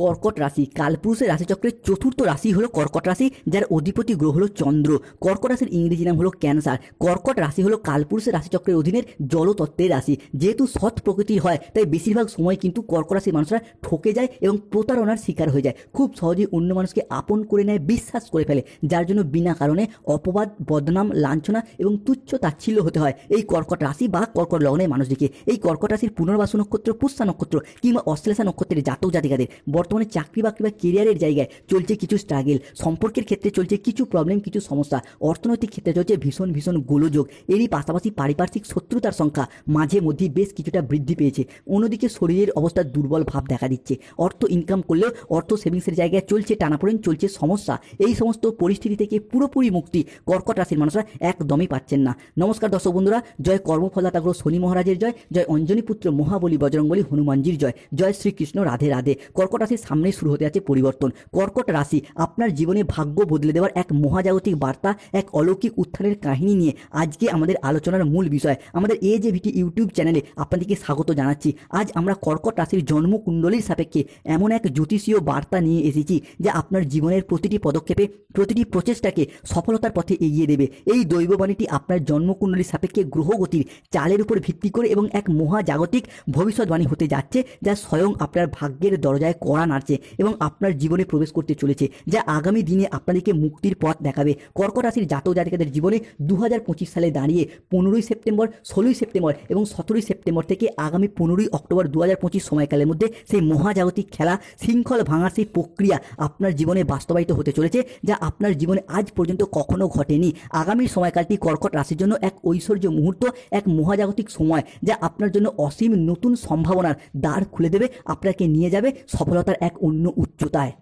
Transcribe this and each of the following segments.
কর্কট রাশি কালপুরুষের রাশিচক্রের চতুর্থ রাশি হলো কর্কট রাশি, যার অধিপতি গ্রহ হলো চন্দ্র। কর্কট রাশির ইংরেজি নাম হলো ক্যান্সার। কর্কট রাশি হলো কালপুরুষের রাশিচক্রের অধীনের জলতত্ত্বের রাশি। যেহেতু সৎ প্রকৃতির হয় তাই বেশিরভাগ সময় কিন্তু কর্কট রাশির মানুষরা ঠকে যায় এবং প্রতারণার শিকার হয়ে যায়। খুব সহজেই অন্য মানুষকে আপন করে নেয়, বিশ্বাস করে ফেলে, যার জন্য বিনা কারণে অপবাদ, বদনাম, লাঞ্ছনা এবং তুচ্ছ তাচ্ছিল্য হতে হয় এই কর্কট রাশি বা কর্কট লগ্নের মানুষটিকে। এই কর্কট রাশির পুনর্বাসু নক্ষত্র, পুষ্যা নক্ষত্র কিংবা অশ্লেষা নক্ষত্রের জাতক জাতিকাদের বর্তমানে চাকরি বাকরি বা কেরিয়ারের জায়গায় চলছে কিছু স্ট্রাগেল, সম্পর্কের ক্ষেত্রে চলছে কিছু প্রবলেম, কিছু সমস্যা, অর্থনৈতিক ক্ষেত্রে চলছে ভীষণ ভীষণ গোলযোগ। এরই পাশাপাশি পারিপার্শ্বিক শত্রুতার সংখ্যা মাঝে মধ্যে বেশ কিছুটা বৃদ্ধি পেয়েছে। অন্যদিকে শরীরের অবস্থা দুর্বল ভাব দেখা দিচ্ছে। অর্থ ইনকাম করলেও অর্থ সেভিংসের জায়গায় চলছে টানাপোড়েন, চলছে সমস্যা। এই সমস্ত পরিস্থিতি থেকে পুরোপুরি মুক্তি কর্কট রাশির মানুষরা একদমই পাচ্ছেন না। নমস্কার দর্শক বন্ধুরা, জয় কর্মফলদাতা গ্রহ শনি মহারাজের জয়, জয় অঞ্জনী পুত্র মহাবলী বজরংবলী হনুমানজির জয়, জয় শ্রীকৃষ্ণ, রাধে রাধে। কর্কট রাশির সামনেই শুরু হতে যাচ্ছে পরিবর্তন। কর্কট রাশি আপনার জীবনে ভাগ্য বদলে দেওয়ার এক মহাজাগতিক বার্তা, এক অলৌকিক উত্থানের কাহিনী নিয়ে আজকে আমাদের আলোচনার মূল বিষয়। আমাদের AJVT ইউটিউব চ্যানেলে আপনাদেরকে স্বাগত জানাচ্ছি। আজ আমরা কর্কট রাশির জন্মকুণ্ডলীর সাপেক্ষে এমন এক জ্যোতিষীয় বার্তা নিয়ে এসেছি যা আপনার জীবনের প্রতিটি পদক্ষেপে, প্রতিটি প্রচেষ্টাকে সফলতার পথে এগিয়ে দেবে। এই দৈববাণীটি আপনার জন্মকুণ্ডলীর সাপেক্ষে গ্রহগতির চালের উপর ভিত্তি করে এবং এক মহাজাগতিক ভবিষ্যৎবাণী হতে যাচ্ছে, যা স্বয়ং আপনার ভাগ্যের দরজায় কড়া নাড়ছে এবং আপনার জীবনে প্রবেশ করতে চলেছে, যা আগামী দিনে আপনাদেরকে মুক্তির পথ দেখাবে। কর্কট রাশির জাতক জাতিকাদের জীবনে 2025 সালে দাঁড়িয়ে 15ই সেপ্টেম্বর, 16ই সেপ্টেম্বর এবং 17ই সেপ্টেম্বর থেকে আগামী 15ই অক্টোবর 2025 সময়কালের মধ্যে সেই মহাজাগতিক খেলা, শৃঙ্খল ভাঙার সেই প্রক্রিয়া আপনার জীবনে বাস্তবায়িত হতে চলেছে, যা আপনার জীবনে আজ পর্যন্ত কখনো ঘটেনি। আগামী সময়কালটি কর্কট রাশির জন্য এক ঐশ্বর্য মুহূর্ত, এক মহাজাগতিক সময়, যা আপনার জন্য অসীম নতুন সম্ভাবনার দ্বার খুলে দেবে, আপনাকে নিয়ে যাবে সফলতার এক অন্য উচ্চতায়।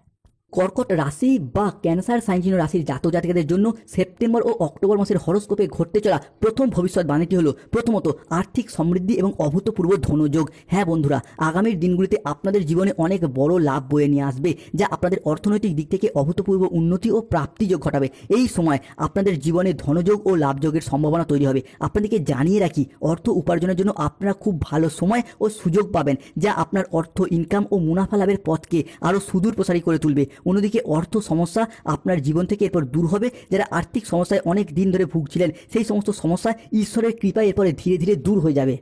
কর্কট রাশি বা ক্যান্সার সাইন চিহ্ন রাশির জাতক জাতিকাদের জন্য সেপ্টেম্বর ও অক্টোবর মাসের হরোস্কোপে ঘটতে চলা প্রথম ভবিষ্যৎবাণীটি হলো প্রথমত আর্থিক সমৃদ্ধি এবং অভূতপূর্ব ধনযোগ। হ্যাঁ বন্ধুরা, আগামীর দিনগুলিতে আপনাদের জীবনে অনেক বড় লাভ বয়ে নিয়ে আসবে, যা আপনাদের অর্থনৈতিক দিক থেকে অভূতপূর্ব উন্নতি ও প্রাপ্তিযোগ ঘটাবে। এই সময় আপনাদের জীবনে ধনযোগ ও লাভযোগের সম্ভাবনা তৈরি হবে। আপনাদেরকে জানিয়ে রাখি, অর্থ উপার্জনের জন্য আপনারা খুব ভালো সময় ও সুযোগ পাবেন, যা আপনার অর্থ ইনকাম ও মুনাফা লাভের পথকে আরও সুদূর প্রসারী করে তুলবে। অন্যদিকে অর্থ সমস্যা আপনার জীবন থেকে এরপর দূর হবে। যারা আর্থিক সমস্যায় অনেক দিন ধরে ভুগছিলেন, সেই সমস্ত সমস্যা ঈশ্বরের কৃপায় এরপরে ধীরে ধীরে দূর হয়ে যাবে।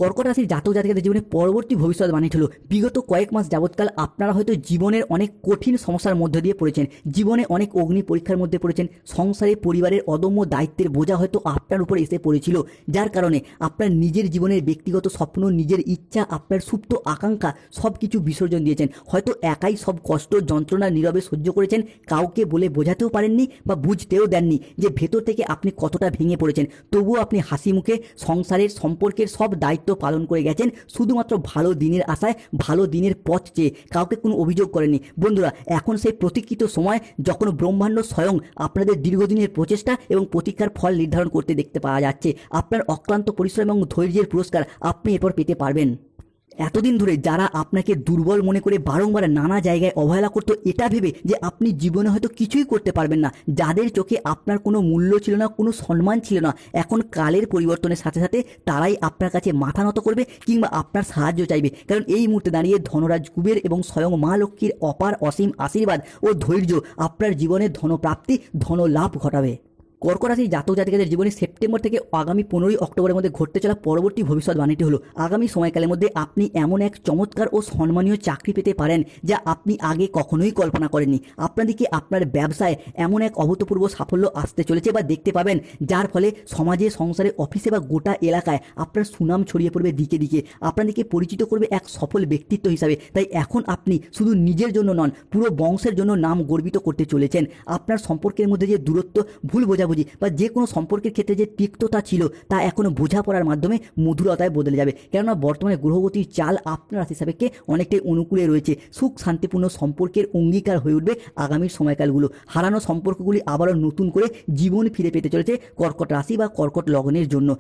কর্কট রাশির জাতক জাতিকাদের জীবনে পরবর্তী ভবিষ্যৎবাণীটি হলো বিগত কয়েক মাস যাবৎকাল আপনারা হয়তো জীবনের অনেক কঠিন সমস্যার মধ্যে দিয়ে পড়েছেন, জীবনে অনেক অগ্নি পরীক্ষার মধ্যে পড়েছেন, সংসারে পরিবারের অদম্য দায়িত্বের বোঝা হয়তো আপনার উপর এসে পড়েছিল, যার কারণে আপনার নিজের জীবনের ব্যক্তিগত স্বপ্ন, নিজের ইচ্ছা, আপনার সুপ্ত আকাঙ্ক্ষা সব কিছু বিসর্জন দিয়েছেন। হয়তো একাই সব কষ্ট যন্ত্রণা নীরবে সহ্য করেছেন, কাউকে বলে বোঝাতেও পারেননি বা বুঝতেও দেননি যে ভেতর থেকে আপনি কতটা ভেঙে পড়েছেন। তবুও আপনি হাসি মুখে সংসারের সম্পর্কের সব দায়িত্ব পালন করে গেছেন, শুধুমাত্র ভালো দিনের আশায়, ভালো দিনের পথ চেয়ে, কাউকে কোনো অভিযোগ করেননি। বন্ধুরা, এখন সেই প্রতীক্ষিত সময় যখন ব্রহ্মাণ্ড স্বয়ং আপনাদের দীর্ঘদিনের প্রচেষ্টা এবং প্রতীক্ষার ফল নির্ধারণ করতে দেখতে পাওয়া যাচ্ছে। আপনার অক্লান্ত পরিশ্রম এবং ধৈর্যের পুরস্কার আপনি এরপর পেতে পারবেন। এতদিন ধরে যারা আপনাকে দুর্বল মনে করে বারংবার নানা জায়গায় অবহেলা করতো, এটা ভেবে যে আপনি জীবনে হয়তো কিছুই করতে পারবেন না, যাদের চোখে আপনার কোনো মূল্য ছিল না, কোনো সম্মান ছিল না, এখন কালের পরিবর্তনের সাথে সাথে তারাই আপনার কাছে মাথা নত করবে কিংবা আপনার সাহায্য চাইবে। কারণ এই মুহূর্তে দাঁড়িয়ে ধনরাজ কুবের এবং স্বয়ং মা লক্ষ্মীর অপার অসীম আশীর্বাদ ও ধৈর্য আপনার জীবনে ধনপ্রাপ্তি, ধনলাভ ঘটাবে। কর্কট রাশির জাতক জাতিকাদের জীবনে সেপ্টেম্বর থেকে আগামী 15ই অক্টোবরের মধ্যে ঘটতে চলা পরবর্তী ভবিষ্যৎবাণীটি হলো আগামী সময়কালের মধ্যে আপনি এমন এক চমৎকার ও সম্মানীয় চাকরি পেতে পারেন যা আপনি আগে কখনোই কল্পনা করেননি। আপনাদেরকে আপনার ব্যবসায় এমন এক অভূতপূর্ব সাফল্য আসতে চলেছে বা দেখতে পাবেন, যার ফলে সমাজে, সংসারে, অফিসে বা গোটা এলাকায় আপনার সুনাম ছড়িয়ে পড়বে দিকে দিকে। আপনাদেরকে পরিচিত করবে এক সফল ব্যক্তিত্ব হিসাবে। তাই এখন আপনি শুধু নিজের জন্য নন, পুরো বংশের জন্য নাম গর্বিত করতে চলেছেন। আপনার সম্পর্কের মধ্যে যে দূরত্ব, ভুল বোঝাবুঝি বা যে কোনো সম্পর্কের ক্ষেত্রে যে তিক্ততা ছিল, তা এখনো বোঝাপড়ার মাধ্যমে মধুরতায় বদলে যাবে। কেননা বর্তমানে গ্রহগতির চাল আপনার রাশি সাপেক্ষে অনেকটাই অনুকূলে রয়েছে। সুখ শান্তিপূর্ণ সম্পর্কের অঙ্গীকার হয়ে উঠবে আগামীর সময়কালগুলো। হারানো সম্পর্কগুলি আবারও নতুন করে জীবন ফিরে পেতে চলেছে কর্কট রাশি বা কর্কট লগ্নের জন্য।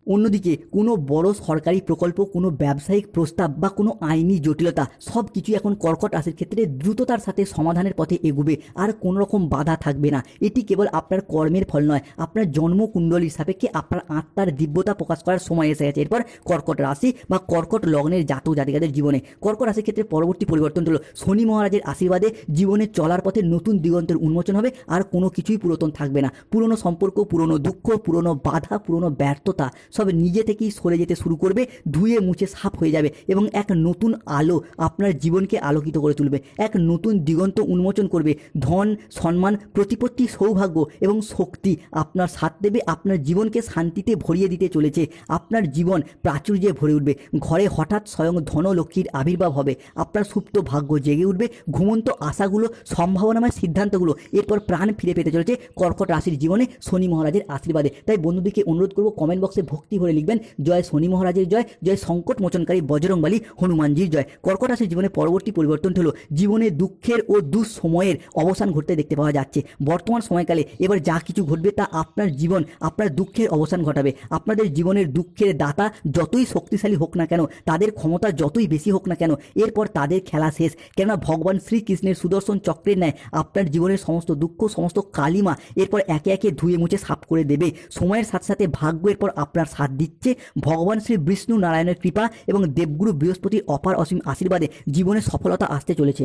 অন্যদিকে কোনো বড় সরকারি প্রকল্প, কোনো ব্যবসায়িক প্রস্তাব বা কোনো আইনি জটিলতা সব কিছুই এখন কর্কট রাশির ক্ষেত্রে দ্রুততার সাথে সমাধানের পথে এগোবে, আর কোনো রকম বাধা থাকবে না। এটি কেবল আপনার কর্মের ফল নয়, আপনার জন্মকুণ্ডলীর সাপেক্ষে আপনার আত্মার দিব্যতা প্রকাশ করার সময় এসে গেছে। এরপর কর্কট রাশি বা কর্কট লগ্নের জাতক জাতিকাদের জীবনে কর্কট রাশির ক্ষেত্রে পরবর্তী পরিবর্তন হলো শনি মহারাজের আশীর্বাদে জীবনে চলার পথে নতুন দিগন্তের উন্মোচন হবে, আর কোনো কিছুই পুরাতন থাকবে না। পুরনো সম্পর্ক, পুরনো দুঃখ, পুরনো বাধা, পুরনো ব্যর্থতা সব নিজে থেকেই সরে যেতে শুরু করবে, ধুয়ে মুছে সাফ হয়ে যাবে, এবং এক নতুন আলো আপনার জীবনকে আলোকিত করে তুলবে, এক নতুন দিগন্ত উন্মোচন করবে। ধন, সম্মান, প্রতিপত্তি, সৌভাগ্য এবং শক্তি আপনার সাথ দেবে, আপনার জীবনকে শান্তিতে ভরিয়ে দিতে চলেছে। আপনার জীবন প্রাচুর্যে ভরে উঠবে, ঘরে হঠাৎ স্বয়ং ধনলক্ষ্মীর আবির্ভাব হবে, আপনার সুপ্ত ভাগ্য জেগে উঠবে, ঘুমন্ত আশাগুলো, সম্ভাবনাময় সিদ্ধান্তগুলো এরপর প্রাণ ফিরে পেতে চলেছে কর্কট রাশির জীবনে শনি মহারাজের আশীর্বাদে। তাই বন্ধুদেরকে অনুরোধ করবো, কমেন্ট বক্সে ভক্তি ভরে লিখবেন জয় শনি মহারাজের জয়, জয় সংকট মোচনকারী বজরংবলী হনুমানজির জয়। কর্কট রাশির জীবনে পরবর্তী পরিবর্তনটি হলো জীবনে দুঃখের ও দুঃসময়ের অবসান ঘটতে দেখতে পাওয়া যাচ্ছে। বর্তমান সময়কালে এবার যা কিছু ঘটবে তা আপনার জীবন, আপনার দুঃখের অবসান ঘটাবে। আপনাদের জীবনের দুঃখের দাতা যতই শক্তিশালী হোক না কেন, তাদের ক্ষমতা যতই বেশি হোক না কেন, এরপর তাদের খেলা শেষ। কেননা ভগবান শ্রীকৃষ্ণের সুদর্শন চক্রের ন্যায় আপনার জীবনের সমস্ত দুঃখ, সমস্ত কালিমা এরপর একে একে ধুয়ে মুছে সাফ করে দেবে। সময়ের সাথে সাথে ভাগ্য এরপর আপনার সাথ দিচ্ছে। ভগবান শ্রী বিষ্ণু নারায়ণের কৃপা এবং দেবগুরু বৃহস্পতির অপার অসীম আশীর্বাদে জীবনে সফলতা আসতে চলেছে।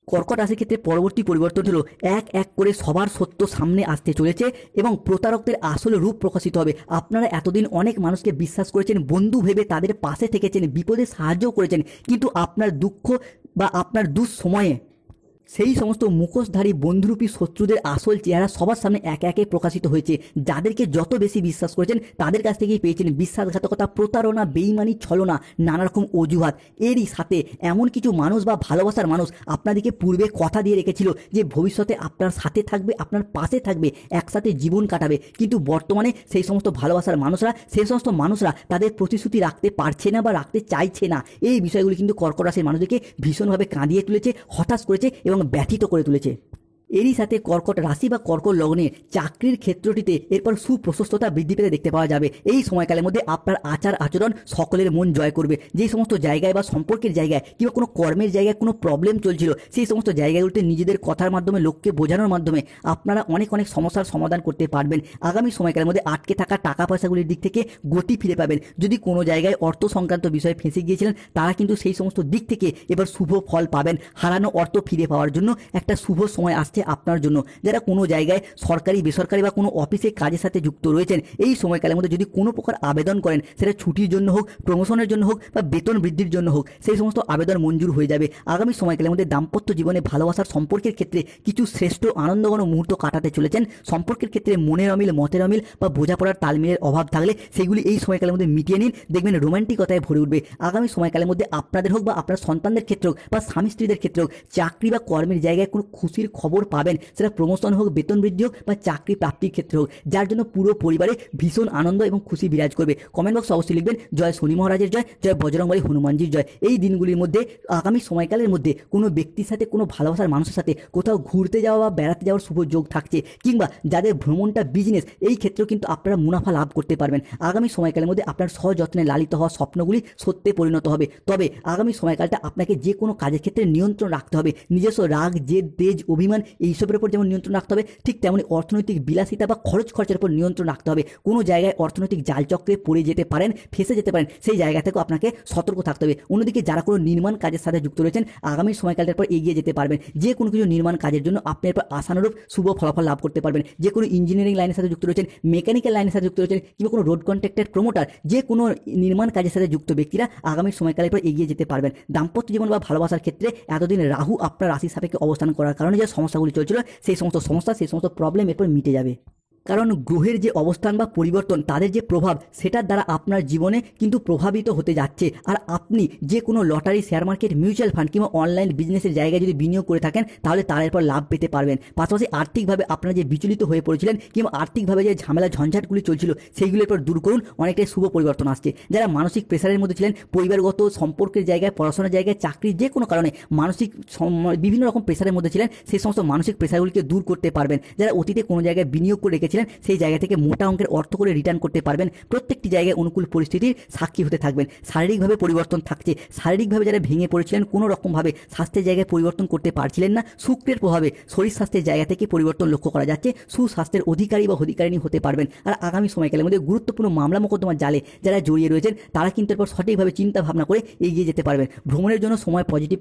কর্কট রাশির ক্ষেত্রে পরবর্তী পরিবর্তন হলো এক এক করে সবার সত্য সামনে আসতে চলেছে এবং প্রতারকদের আসল রূপ প্রকাশিত হবে। আপনারা এতদিন অনেক মানুষকে বিশ্বাস করেছেন, বন্ধু ভেবে তাদের পাশে থেকেছেন, বিপদে সাহায্য করেছেন, কিন্তু আপনার দুঃখ বা আপনার দুঃসময়ে সেই সমস্ত মুখোশধারী বন্ধুরূপী শত্রুদের আসল চেহারা সবার সামনে একে একে প্রকাশিত হয়েছে। যাদেরকে যত বেশি বিশ্বাস করেছেন তাদের কাছ থেকেই পেয়েছেন বিশ্বাসঘাতকতা, প্রতারণা, বেইমানি, ছলনা, নানা রকম অজুহাত। এরই সাথে এমন কিছু মানুষ বা ভালোবাসার মানুষ আপনাদেরকে পূর্বে কথা দিয়ে রেখেছিল যে ভবিষ্যতে আপনার সাথে থাকবে, আপনার পাশে থাকবে, একসাথে জীবন কাটাবে, কিন্তু বর্তমানে সেই সমস্ত ভালোবাসার মানুষরা তাদের প্রতিশ্রুতি রাখতে পারছে না বা রাখতে চাইছে না। এই বিষয়গুলি কিন্তু কর্কট রাশির মানুষদেরকে ভীষণভাবে কাঁদিয়ে তুলেছে, হতাশ করেছে এবং ব্যথিত করে তুলেছে। এরই সাথে কর্কট রাশি বা কর্কট লগ্নে চাকরির ক্ষেত্রটিতে এরপর সুপ্রশস্ততা বৃদ্ধি পেতে দেখতে পাওয়া যাবে। এই সময়কালের মধ্যে আপনার আচার আচরণ সকলের মন জয় করবে। যে সমস্ত জায়গায় বা সম্পর্কের জায়গায় কিংবা কোনো কর্মের জায়গায় কোনো প্রবলেম চলছিল, সেই সমস্ত জায়গাগুলোতে নিজেদের কথার মাধ্যমে, লোককে বোঝানোর মাধ্যমে আপনারা অনেক অনেক সমস্যার সমাধান করতে পারবেন। আগামী সময়কালের মধ্যে আটকে থাকা টাকা পয়সাগুলির দিক থেকে গতি ফিরে পাবেন। যদি কোনো জায়গায় অর্থ সংক্রান্ত বিষয়ে ফেঁসে গিয়েছিলেন, তারা কিন্তু সেই সমস্ত দিক থেকে এবার শুভ ফল পাবেন। হারানো অর্থ ফিরে পাওয়ার জন্য একটা শুভ সময় আসছে আপনার জন্য। যারা কোনো জায়গায় সরকারি, বেসরকারি বা কোনো অফিসে কাজের সাথে যুক্ত রয়েছেন, এই সময়কালের মধ্যে যদি কোনো প্রকার আবেদন করেন, সেটা ছুটির জন্য হোক, প্রমোশনের জন্য হোক বা বেতন বৃদ্ধির জন্য হোক, সেই সমস্ত আবেদন মঞ্জুর হয়ে যাবে। আগামী সময়কালের মধ্যে দাম্পত্য জীবনে ভালোবাসার সম্পর্কের ক্ষেত্রে কিছু শ্রেষ্ঠ আনন্দঘন মুহূর্ত কাটাতে চলেছেন। সম্পর্কের ক্ষেত্রে মনের অমিল, মতের অমিল বা বোঝাপড়ার তালমিলের অভাব থাকলে সেগুলি এই সময়কালের মধ্যে মিটিয়ে নিন, দেখবেন রোমান্টিকতায় ভরে উঠবে। আগামী সময়কালের মধ্যে আপনাদের হোক বা আপনার সন্তানদের ক্ষেত্রে হোক বা স্বামী স্ত্রীদের ক্ষেত্রে হোক, চাকরি বা কর্মের জায়গায় কোনো খুশির খবর পাবেন। সেটা প্রমোশন হোক, বেতন বৃদ্ধি হোক বা চাকরি প্রাপ্তির ক্ষেত্রে হোক, যার জন্য পুরো পরিবারে ভীষণ আনন্দ এবং খুশি বিরাজ করবে। কমেন্ট বক্সে অবশ্যই লিখবেন জয় শনি মহারাজের জয়, জয় বজরংবলী হনুমানজির জয়। এই দিনগুলির মধ্যে, আগামী সময়কালের মধ্যে কোনো ব্যক্তির সাথে, কোনো ভালোবাসার মানুষের সাথে কোথাও ঘুরতে যাওয়া বা বেড়াতে যাওয়ার শুভ যোগ থাকছে, কিংবা যাদের ভ্রমণটা বিজনেস, এই ক্ষেত্রেও কিন্তু আপনারা মুনাফা লাভ করতে পারবেন। আগামী সময়কালের মধ্যে আপনার সযত্নে লালিত হওয়া স্বপ্নগুলি সত্যে পরিণত হবে। তবে আগামী সময়কালটা আপনাকে যে কোনো কাজের ক্ষেত্রে নিয়ন্ত্রণ রাখতে হবে। নিজস্ব রাগ, জেদ, তেজ, অভিমান এইসবের উপর যেমন নিয়ন্ত্রণ রাখতে হবে, ঠিক তেমনি অর্থনৈতিক বিলাসিতা বা খরচের উপর নিয়ন্ত্রণ রাখতে হবে। কোনো জায়গায় অর্থনৈতিক জালচক্রে পড়ে যেতে পারেন, ফেঁসে যেতে পারেন, সেই জায়গা থেকেও আপনাকে সতর্ক থাকতে হবে। অন্যদিকে যারা কোনো নির্মাণ কাজের সাথে যুক্ত রয়েছেন, আগামী সময়কালটার পর এগিয়ে যেতে পারবেন। যে কোনো কিছু নির্মাণ কাজের জন্য আপনি এরপর আশানুরূপ শুভ ফলাফল লাভ করতে পারবেন। যে কোনো ইঞ্জিনিয়ারিং লাইনের সাথে যুক্ত রয়েছেন, মেকানিক্যাল লাইনের সাথে যুক্ত রয়েছেন, কিংবা কোনো রোড কন্ট্রাক্টর, প্রমোটার, যে কোনো নির্মাণ কাজের সাথে যুক্ত ব্যক্তিরা আগামী সময়কালের পর এগিয়ে যেতে পারবেন। দাম্পত্য জীবন বা ভালোবাসার ক্ষেত্রে এতদিন রাহু আপনার রাশির সাপেক্ষে অবস্থান করার কারণে যে সমস্যাগুলি চলছিল, সেই সমস্ত সমস্যা, সেই সমস্ত প্রবলেম এরপর মিটে যাবে। কারণ গ্রহের যে অবস্থান বা পরিবর্তন, তাদের যে প্রভাব, সেটার দ্বারা আপনার জীবনে কিন্তু প্রভাবিত হতে যাচ্ছে। আর আপনি যে কোনো lottery, share market, mutual fund কিংবা অনলাইন বিজনেসের জায়গায় যদি বিনিয়োগ করে থাকেন, তাহলে তার এরপর লাভ পেতে পারবেন। পাশাপাশি আর্থিকভাবে আপনারা যে বিচলিত হয়ে পড়েছিলেন কিংবা আর্থিকভাবে যে ঝামেলা ঝঞ্ঝাটগুলি চলছিল, সেইগুলোর পর দূর করুন, অনেকটাই শুভ পরিবর্তন আসছে। যারা মানসিক প্রেসারের মধ্যে ছিলেন, পরিবারগত, সম্পর্কের জায়গায়, পড়াশোনার জায়গায়, চাকরির যে কোনো কারণে মানসিক বিভিন্ন রকম প্রেসারের মধ্যে ছিলেন, সেই সমস্ত মানসিক প্রেসারগুলিকে দূর করতে পারবেন। যারা অতীতে কোনো জায়গায় বিনিয়োগ করে রেখেছিলেন, রেখেছিলেন সেই জায়গা থেকে মোটা অঙ্কের অর্থ করে রিটার্ন করতে পারবেন। প্রত্যেকটি জায়গায় অনুকূল পরিস্থিতির সাক্ষী হতে থাকবেন। শারীরিকভাবে পরিবর্তন থাকছে, শারীরিকভাবে যারা ভেঙে পড়েছিলেন, কোনো রকমভাবে স্বাস্থ্যের জায়গায় পরিবর্তন করতে পারছিলেন না, শুক্রের প্রভাবে শরীর স্বাস্থ্যের জায়গা থেকে পরিবর্তন লক্ষ্য করা যাচ্ছে। সুস্বাস্থ্যের অধিকারী বা অধিকারিণী হতে পারবেন। আর আগামী সময়কালের মধ্যে গুরুত্বপূর্ণ মামলা মোকদ্দমার জালে যারা জড়িয়ে রয়েছেন তারা কিন্তু এরপর সঠিকভাবে চিন্তা ভাবনা করে এগিয়ে যেতে পারবেন। ভ্রমণের জন্য সময় পজিটিভ